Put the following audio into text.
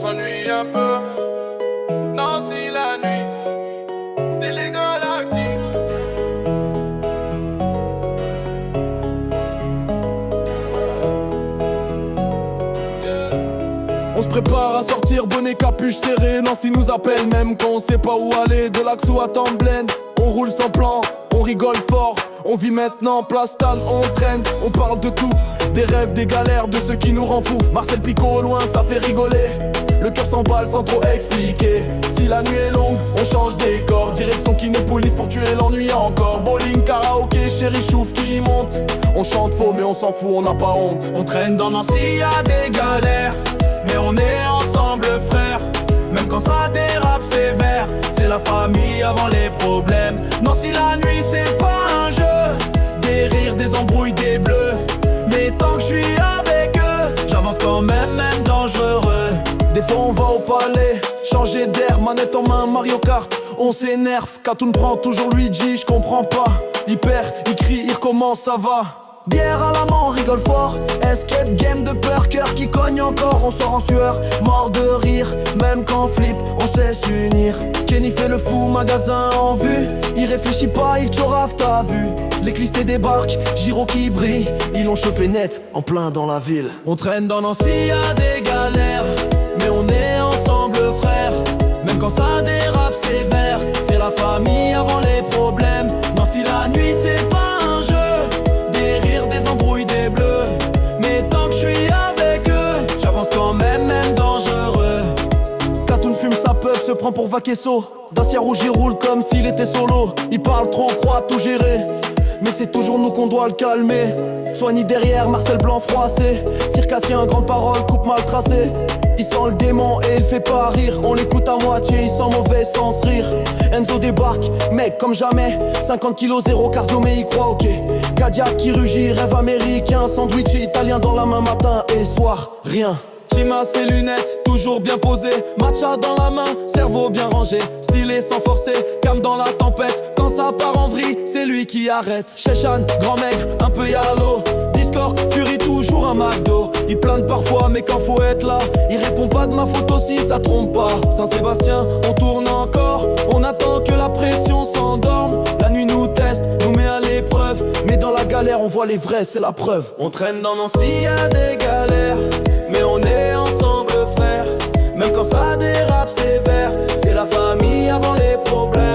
s'ennuie un peu. Nancy la nuit, c'est les galactiques. On se prépare à sortir, bonnet capuche serré. Nancy nous appelle même quand on sait pas où aller. De l'Axo à Tamblaine, on roule sans plan, on rigole fort. On vit maintenant, Plastan, on traîne, on parle de tout. Des rêves, des galères, de ce qui nous rend fous. Marcel Picot au loin, ça fait rigoler. Le cœur s'emballe sans trop expliquer. Si la nuit est longue, on change des corps. Direction Kinépolis pour tuer l'ennui encore. Bowling, karaoké, chéri chouf qui monte. On chante faux mais on s'en fout, on n'a pas honte. On traîne dans Nancy, y'a des galères, mais on est ensemble frères. Même quand ça dérape sévère, c'est la famille avant les problèmes. Nancy la nuit c'est pas un jeu, des rires, des embrouilles, des bleus. Mais tant que je suis avec eux, j'avance quand même, même dangereux. Des fois on va au palais, changer d'air, manette en main, Mario Kart. On s'énerve, Katoun prend toujours Luigi, je comprends pas. Il perd, il crie, il recommence, ça va. Bière à la main, on rigole fort. Escape game de peur, cœur qui cogne encore. On sort en sueur, mort de rire. Même quand on flippe, on sait s'unir. Kenny fait le fou, magasin en vue. Il réfléchit pas, il chorave, t'as vu. L'éclisté débarque, Giro qui brille. Ils l'ont chopé net, en plein dans la ville. On traîne dans Nancy, y'a des galères, mais on est ensemble frères. Même quand ça dérape sévère, c'est la famille avant les problèmes. Nancy la nuit c'est pas un jeu, des rires, des embrouilles, des bleus. Mais tant que je suis avec eux, j'avance quand même, même dangereux. Katoun fume sa puff, se prend pour Vaquesso. Dacia rouge il roule comme s'il était solo. Il parle trop, croit tout gérer, mais c'est toujours nous qu'on doit le calmer. Soigny derrière, Marcel Blanc froissé. Circassien, grande parole, coupe mal tracée. Il sent le démon et il fait pas rire. On l'écoute à moitié, il sent mauvais sans rire. Enzo débarque, mec comme jamais. 50 kilos, 0 cardio mais il croit ok. Cadillac qui rugit, rêve américain. Sandwich italien dans la main matin et soir, rien. Chima ses lunettes, toujours bien posé. Matcha dans la main, cerveau bien rangé. Stylé sans forcer, calme dans la tempête. Quand ça part en vrille, c'est lui qui arrête. Chechan, grand maigre, un peu yalo. Discord, Fury, toujours un McDo. Il plane parfois, mais quand faut être là, il répond pas de ma photo si ça trompe pas. Saint-Sébastien, on tourne encore. On attend que la pression s'endorme. La nuit nous teste, nous met à l'épreuve. Mais dans la galère, on voit les vrais, c'est la preuve. On traîne dans Nancy, y'a des galères, mais on est ensemble frères. Même quand ça dérape sévère, c'est la famille avant les problèmes.